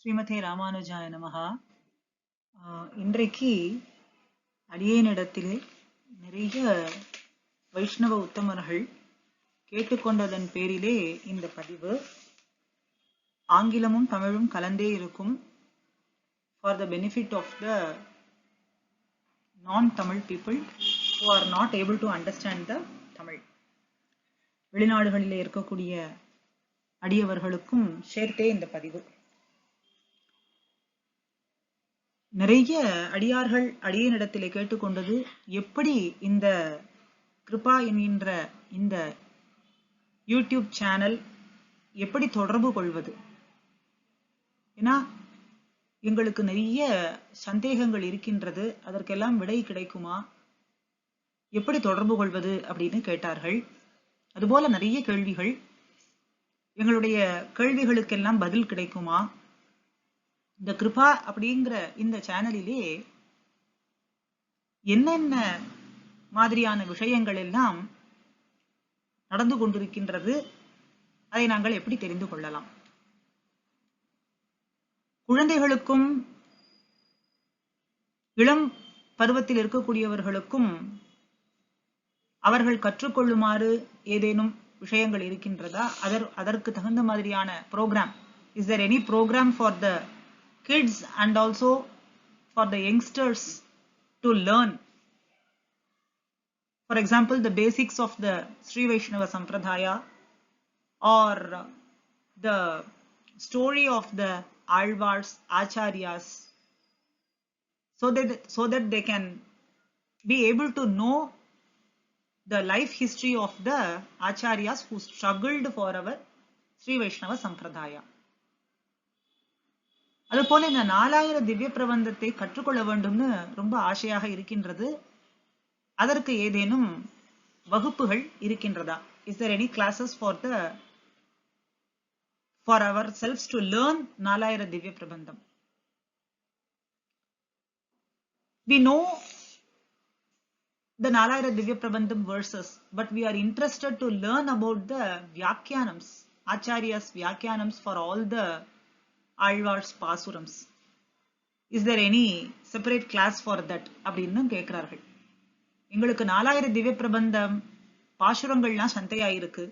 ஸ்ரீமதே ராமானுஜாய நமஹா. இன்றைக்கு அடியேனிடத்திலே நிறைய வைஷ்ணவ உத்தமர்கள் கேட்டுக்கொண்டதன் பேரிலே இந்த பதிவு. ஆங்கிலமும் தமிழும் கலந்தே இருக்கும். For the benefit of the non-Tamil people who are not able to understand the Tamil. வெளிநாடுகளிலே இருக்கக்கூடிய அடியவர்களுக்கும் சேர்த்தே இந்த பதிவு. நிறைய அடியார்கள் அடியேனிடத்திலே கேட்டுக்கொண்டது, எப்படி இந்த கிருபா என்கின்ற இந்த யூடியூப் சேனல் எப்படி தொடர்பு கொள்வது. ஏன்னா எங்களுக்கு நிறைய சந்தேகங்கள் இருக்கின்றது, அதற்கெல்லாம் விடை கிடைக்குமா, எப்படி தொடர்பு கொள்வது அப்படின்னு கேட்டார்கள். அதுபோல நிறைய கேள்விகள், எங்களுடைய கேள்விகளுக்கெல்லாம் பதில் கிடைக்குமா. இந்த கிருபா அப்படிங்கிற இந்த சேனலிலே என்னென்ன மாதிரியான விஷயங்கள் எல்லாம் நடந்து கொண்டிருக்கின்றது, அதை நாங்கள் எப்படி தெரிந்து கொள்ளலாம். குழந்தைகளுக்கும் இளம் பருவத்தில் இருக்கக்கூடியவர்களுக்கும் அவர்கள் கற்றுக்கொள்ளுமாறு ஏதேனும் விஷயங்கள் இருக்கின்றதா, அதற்கு தகுந்த மாதிரியான program, is there any program for the kids and also for the youngsters to learn, for example the basics of the Sri Vaishnava Sampradaya or the story of the Alvars, Acharyas, so that they can be able to know the life history of the Acharyas who struggled for our Sri Vaishnava Sampradaya. அதுபோல இந்த 4000 திவ்ய பிரபந்தத்தை கற்றுக்கொள்ள வேண்டும்னு ரொம்ப ஆசையாக இருக்கின்றது. அதற்கு ஏதேனும் வகுப்புகள் இருக்கின்றதா? Is there any classes for ourselves to learn 4000 Divya Prabandham? We know the 4000 Divya Prabandham verses, but we are interested to learn about the Vyakyanams, Acharyas Vyakyanams for all the Alvars Pasurams. Is there any separate class for that அப்படின்னு கேட்கிறார்கள். எங்களுக்கு 4000 திவ்ய பிரபந்தம் பாசுரங்கள்லாம் சந்தையா இருக்கு,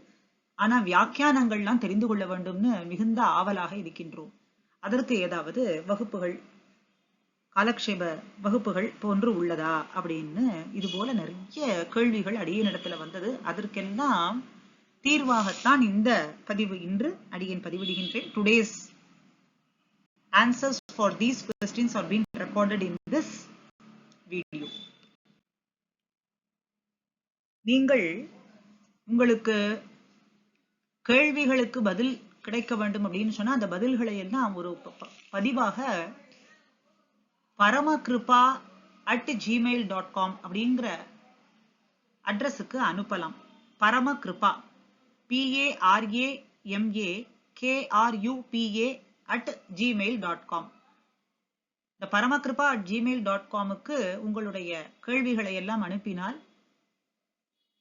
ஆனா வியாக்கியானங்கள்லாம் தெரிந்து கொள்ள வேண்டும்னு மிகுந்த ஆவலாக இருக்கின்றோம். அதற்கு ஏதாவது வகுப்புகள், காலக்ஷேப வகுப்புகள் போன்று உள்ளதா அப்படின்னு இது போல நிறைய கேள்விகள் அடியேனிடத்துல வந்தது. அதற்கெல்லாம் தீர்வாகத்தான் இந்த பதிவு இன்று அடியேன் பதிவிடுகின்றேன். Today's answers for these questions are being recorded in this video. நீங்கள் உங்களுக்கு கேள்விகளுக்கு பதில் கிடைக்க வேண்டும் அப்படின்னு சொன்னா அந்த பதில்களை எல்லாம் ஒரு பதிவாக paramakrupa@gmail.com அப்படிங்கிற அட்ரஸுக்கு அனுப்பலாம். பரமகிருபா PARAMAKRUPA@gmail.com. இந்த paramakrupa@gmail.com-க்கு உங்களுடைய கேள்விகளை எல்லாம் அனுப்பினால்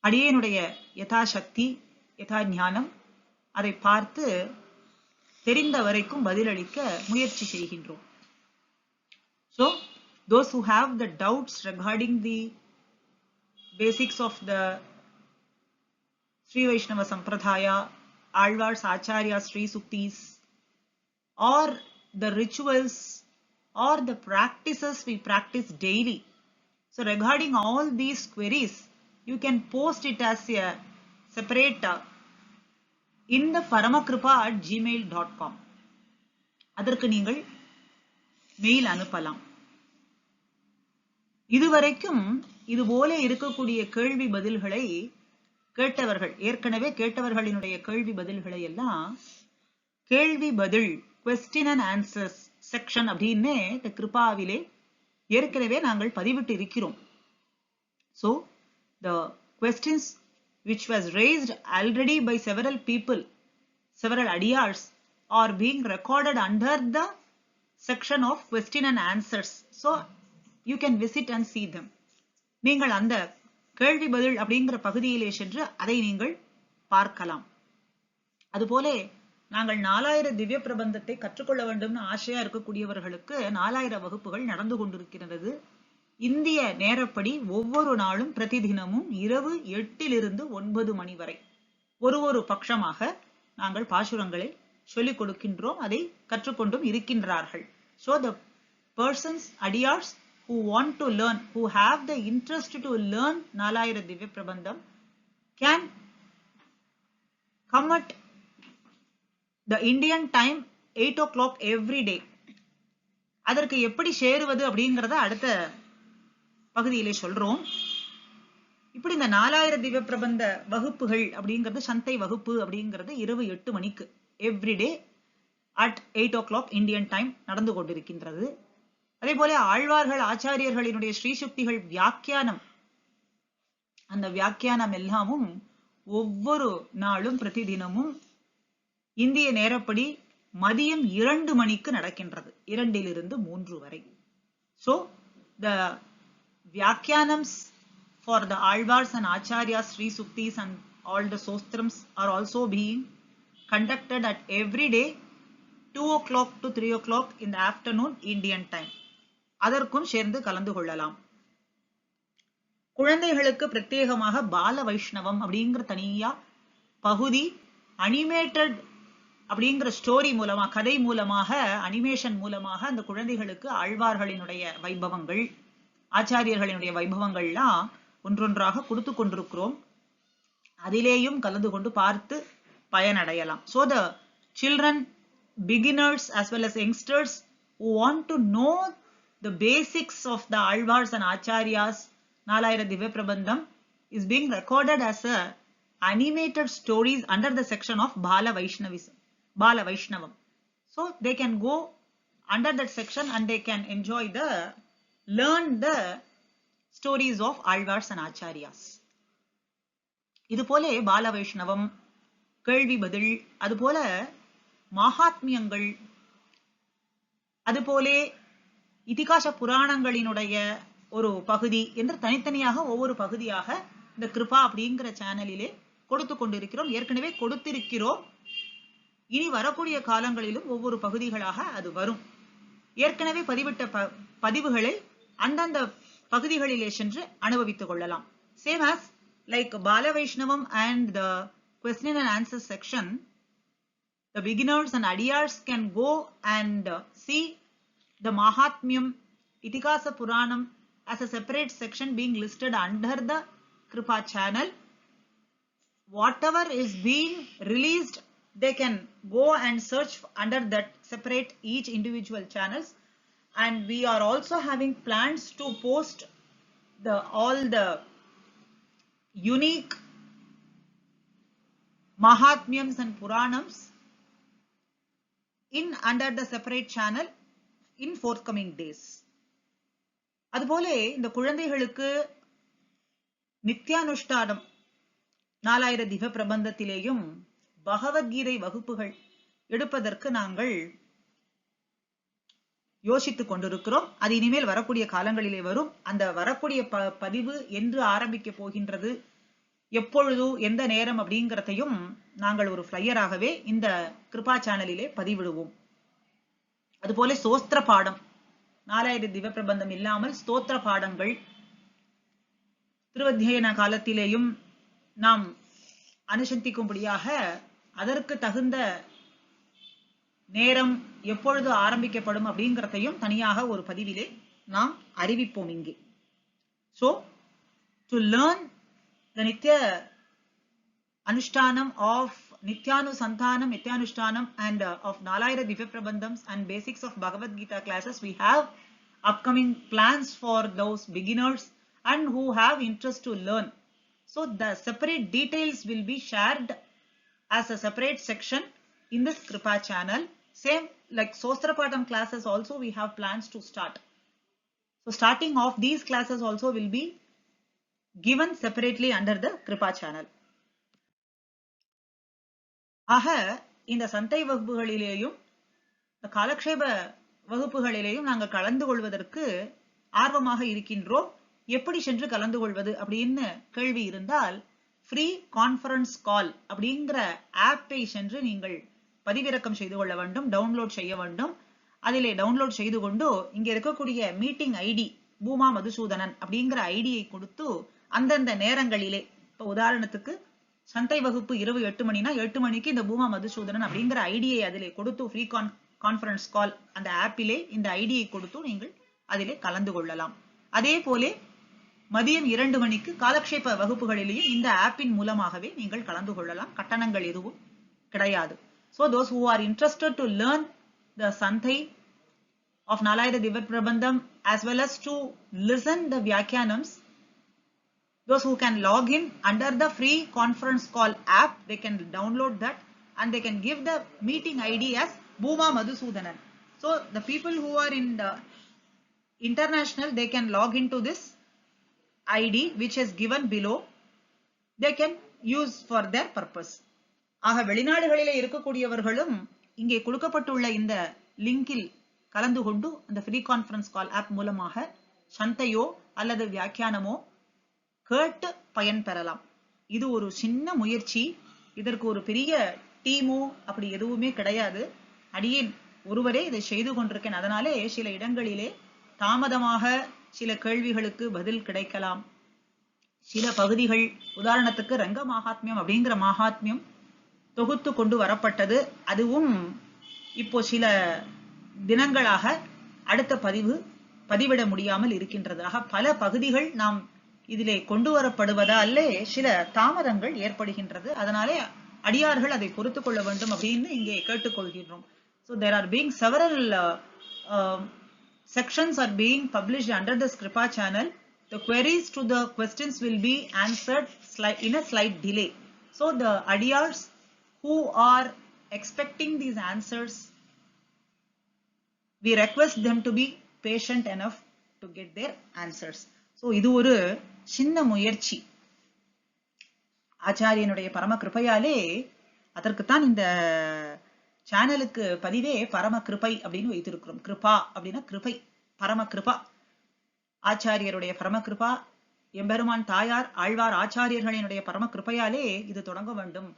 அடியேனுடைய யதாசக்தி யதா ஞானம் அதை பார்த்து தெரிந்த வரைக்கும் பதிலளிக்க முயற்சி செய்கின்றோம். So those who have the doubts regarding the basics of the Sri Vaishnava Sampradaya, Alvars, Acharyas, Sri Suktis, or the rituals or the practices we practice daily. So regarding all these queries, you can post it as a separate in the paramakrupa@gmail.com. அதற்கு நீங்கள் mail அனுப்பலாம். இதுவரைக்கும் இதுபோல இருக்கக்கூடிய கேள்வி பதில்களை கேட்டவர்கள், ஏற்கனவே கேட்டவர்களினுடைய கேள்வி பதில்களை எல்லாம் கேள்வி பதில் question and answers section அப்படின்னு இந்த கிருபாவிலே ஏற்கனவே நாங்கள் பதிவிட்டு இருக்கிறோம். So the questions which was raised already by several people, several adiyars, are being recorded under the section of question and answers. So you can visit and see them. நீங்கள் அந்த கேள்வி பதில் அப்படிங்கிற பகுதியிலே சென்று அதை நீங்கள் பார்க்கலாம். அதுபோல நாங்கள் 4000 திவ்ய பிரபந்தத்தை கற்றுக்கொள்ள வேண்டும்னு ஆசையா இருக்கக்கூடியவர்களுக்கு 4000 வகுப்புகள் நடந்து கொண்டிருக்கிறது. இந்திய நேரப்படி ஒவ்வொரு நாளும் பிரதிதினமும் இரவு 8 to 9 மணி வரை ஒரு பட்சமாக நாங்கள் பாசுரங்களை சொல்லிக் கொடுக்கின்றோம். அதை கற்றுக்கொண்டும் இருக்கின்றார்கள். So the persons, adiyars who want to learn, who have the interest to learn 4000 Divya Prabandham can come at the Indian time 8 o'clock every day. அதற்கு எப்படி சேருவது அப்படிங்கறத அடுத்த பகுதியிலே சொல்றோம். இப்படி இந்த 4000 திவ்ய பிரபந்த வகுப்புகள் அப்படிங்கிறது சந்தை வகுப்பு அப்படிங்கிறது இரவு 8 மணிக்கு everyday at 8 o'clock Indian time நடந்து கொண்டிருக்கின்றது. அதே போல ஆழ்வார்கள் ஆச்சாரியர்களினுடைய ஸ்ரீசுக்திகள் வியாக்கியானம், அந்த வியாக்கியானம் எல்லாமும் ஒவ்வொரு நாளும் பிரதிதினமும் இந்திய நேரப்படி மதியம் 2 மணிக்கு நடக்கின்றது, 2 to 3 வரை. So the Vyakyanams for the Alvars and Acharyas, Sri Suktis and all the Sostrams are also being conducted at every day 2 o'clock to 3 o'clock in the afternoon Indian time. அதற்கும் சேர்ந்து கலந்து கொள்ளலாம். குழந்தைகளுக்கு பிரத்யேகமாக பால வைஷ்ணவம் அப்படிங்கிற தனியா பகுதி அனிமேட்டட் அப்படிங்கிற ஸ்டோரி மூலமா, கதை மூலமாக, அனிமேஷன் மூலமாக அந்த குழந்தைகளுக்கு ஆழ்வார்களினுடைய வைபவங்கள், ஆச்சாரியர்களினுடைய வைபவங்கள்லாம் ஒன்றொன்றாக கொடுத்து கொண்டிருக்கிறோம். அதிலேயும் கலந்து கொண்டு பார்த்து பயனடையலாம். So the children, beginners as well as youngsters who want to know the basics of the Alvars and Acharyas, 4000 Divya Prabandham is being recorded as a animated stories under the section of Bala Vaishnavam. So they can go under that section and they can enjoy learn the stories of Alvars and Acharyas. இதுபோல பால வைஷ்ணவம், கேள்வி பதில், அதுபோல மகாத்மியங்கள், அதுபோல இதிகாச புராணங்களினுடைய ஒரு பகுதி என்று தனித்தனியாக ஒவ்வொரு பகுதியாக இந்த கிருபா அப்படிங்கிற சேனலிலே கொடுத்து கொண்டிருக்கிறோம். ஏற்கனவே கொடுத்திருக்கிறோம். இனி வரக்கூடிய காலங்களிலும் ஒவ்வொரு பகுதிகளாக அது வரும். ஏற்கனவே பதிவிட்ட பதிவுகளை அந்தந்த பகுதிகளிலே சென்று அனுபவித்துக் கொள்ளலாம். Same as like Bala Vaishnavam and the question and answer section, the beginners and adiyars can go and see the Mahatmyam, Itikasa Puranam as a separate section being listed under the Kripa channel. Whatever is being released, they can go and search under that separate each individual channels. And we are also having plans to post all the unique Mahatmyams and Puranams in under the separate channel in forthcoming days. அதுபோல இந்த குழந்தைகளுக்கு நித்யானுஷ்டானம் 4000 திவ்ய பிரபந்தத்திலேயும் பகவத்கீதை வகுப்புகள் எடுப்பதற்கு நாங்கள் யோசித்துக் கொண்டிருக்கிறோம். அது இனிமேல் வரக்கூடிய காலங்களிலே வரும். அந்த வரக்கூடிய பதிவு என்று ஆரம்பிக்க போகின்றது, எப்பொழுது, எந்த நேரம் அப்படிங்கிறதையும் நாங்கள் ஒரு ஃபிளையராகவே இந்த கிருபா சேனலிலே பதிவிடுவோம். அதுபோல சோஸ்திர பாடம், 4000 திவ்ய பிரபந்தம் இல்லாமல் ஸ்தோத்திர பாடங்கள் திருவத்தியன காலத்திலேயும் நாம் அனுசந்திக்கும்படியாக அதற்கு தகுந்த நேரம் எப்பொழுது ஆரம்பிக்கப்படும் அப்படிங்கிறதையும் தனியாக ஒரு பதிவிலே நாம் அறிவிப்போம் இங்கே. So to learn the Nitya Anushtanam of Nityanusantanam, Nityanushtanam and of 4000 Divya Prabandhams and basics of Bhagavad Gita classes, we have upcoming plans for those beginners and who have interest to learn. So the separate details will be shared as a separate section in this Kripa channel. Same like Sostrapatam classes also we have plans to start. So starting off these classes also will be given separately under the Kripa channel. ஆக இந்த சந்தை வகுப்புகளிலேயும் காலக்ஷேப வகுப்புகளிலேயும் நாங்கள் கலந்து கொள்வதற்கு ஆர்வமாக இருக்கின்றோம். எப்படி சென்று கலந்து கொள்வது அப்படின்னு கேள்வி இருந்தால் ஃப்ரீ கான்ஃபரன்ஸ் கால் அப்படிங்கிற ஆப்பை சென்று நீங்கள் பதிவிறக்கம் செய்து கொள்ள வேண்டும், டவுன்லோட் செய்ய வேண்டும். அதிலே டவுன்லோட் செய்து கொண்டு இங்க இருக்கக்கூடிய மீட்டிங் ஐடி பூமா மதுசூதனன் அப்படிங்கிற ஐடியை கொடுத்து அந்தந்த நேரங்களிலே, இப்போ உதாரணத்துக்கு சந்தை வகுப்பு இரவு 8 மணினா 8 மணிக்கு இந்த பூமா மதுசூதனன் அப்படிங்கிற ஐடியை அதிலே கொடுத்து ஃப்ரீ கான்ஃபரன்ஸ் கால் அந்த ஆப்பிலே இந்த ஐடியை கொடுத்து நீங்கள் அதிலே கலந்து கொள்ளலாம். அதே போலே மதியம் 2 மணிக்கு காலக்ஷேப வகுப்புகளிலேயும் இந்த ஆப்பின் மூலமாகவே நீங்கள் கலந்து கொள்ளலாம். கட்டணங்கள் எதுவும் கிடையாது. So those who are interested to learn the Santhai of Nalayada Divya Prabandham as well as to listen the Vyakyanams, those who can log in under the free conference call app, they can download that and they can give the meeting ID as Bhuma Madhusudanan. So the people who are in the international, they can log into this ID which is given below. They can use for their purpose. ஆக வெளிநாடுகளிலே இருக்கக்கூடியவர்களும் இங்கே கொடுக்கப்பட்டுள்ள இந்த லிங்கில் கலந்து கொண்டு அந்த free conference call app மூலமாக சந்தையோ அல்லது வியாக்கியானமோ கேட்டு பயன் பெறலாம். இது ஒரு சின்ன முயற்சி. இதற்கு ஒரு பெரிய டீமோ அப்படி எதுவுமே கிடையாது. அடியேன் ஒருவரே இதை செய்து கொண்டிருக்கேன். அதனாலே சில இடங்களிலே தாமதமாக சில கேள்விகளுக்கு பதில் கிடைக்கலாம். சில பகுதிகள், உதாரணத்துக்கு ரங்க மகாத்மியம் அப்படிங்கிற மகாத்மியம் தொகுத்து கொண்டு வரப்பட்டது. அதுவும் இப்போ சில தினங்களாக அடுத்த பதிவிட முடியாமல் இருக்கின்றதாக பல பகுதிகள் நாம் இதிலே கொண்டு வரப்படுவதாலே சில தாமதங்கள் ஏற்படுகின்றது. அதனாலே அடியார்கள் அதை பொறுத்து கொள்ள வேண்டும் அப்படின்னு இங்கே கேட்டுக்கொள்கின்றோம். So there are being several sections are being published under the Kripa channel. The queries to the questions will be answered in a slight delay. So the adiyars who are expecting these answers, we request them to be patient enough to get their answers. So இது ஒரு சின்ன முயற்சி. ஆச்சாரியனுடைய பரம கிருபையாலே அதற்குத்தான் இந்த சேனலுக்கு பதிவே பரம கிருபை அப்படின்னு வைத்திருக்கிறோம். கிருபா அப்படின்னா கிருபை, பரம கிருபா. ஆச்சாரியருடைய பரம கிருபா, எம்பெருமான் தாயார் ஆழ்வார் ஆச்சாரியர்களினுடைய பரம கிருபையாலே இது தொடங்க வேண்டும்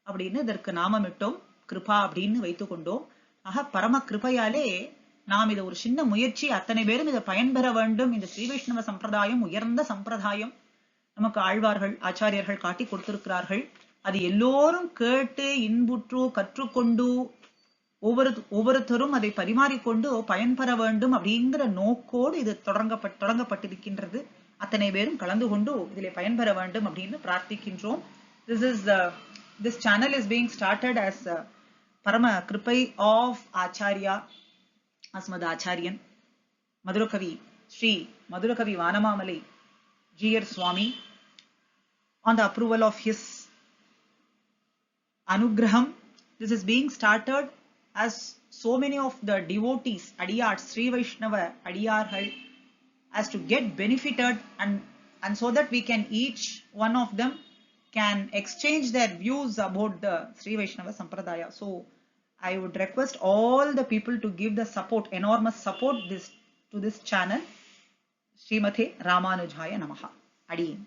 அப்படின்னு இதற்கு நாமமிட்டோம். கிருபா அப்படின்னு வைத்துக் கொண்டோம். ஆக பரம கிருபையாலே நாம் இது ஒரு சின்ன முயற்சி, அத்தனை பேரும் இதை பயன்பெற வேண்டும். இந்த ஸ்ரீ வைஷ்ணவ சம்பிரதாயம் உயர்ந்த சம்பிரதாயம், நமக்கு ஆழ்வார்கள் ஆச்சாரியர்கள் காட்டி கொடுத்திருக்கிறார்கள். அது எல்லோரும் கேட்டு இன்புற்று கற்றுக்கொண்டு ஒவ்வொருத்தரும் அதை பரிமாறிக்கொண்டு பயன்பெற வேண்டும் அப்படிங்கிற நோக்கோடு இது தொடங்கப்பட்டிருக்கின்றது. அத்தனை பேரும் கலந்து கொண்டு இதிலே பயன்பெற வேண்டும் அப்படின்னு பிரார்த்திக்கின்றோம். This channel is being started as Parama Kripai of Acharya Asmad Acharyan Madhurakavi Sri Madhurakavi Vanamamalai G.R. Swami on the approval of his Anugraham. This is being started as so many of the devotees, Adiyars, Sri Vaishnava Adiyarhal, as to get benefited and so that we can each one of them can exchange their views about the Sri Vaishnava Sampradaya. So I would request all the people to give the support, enormous support to this channel. Srimate Ramanujaya Namaha. Adiyin.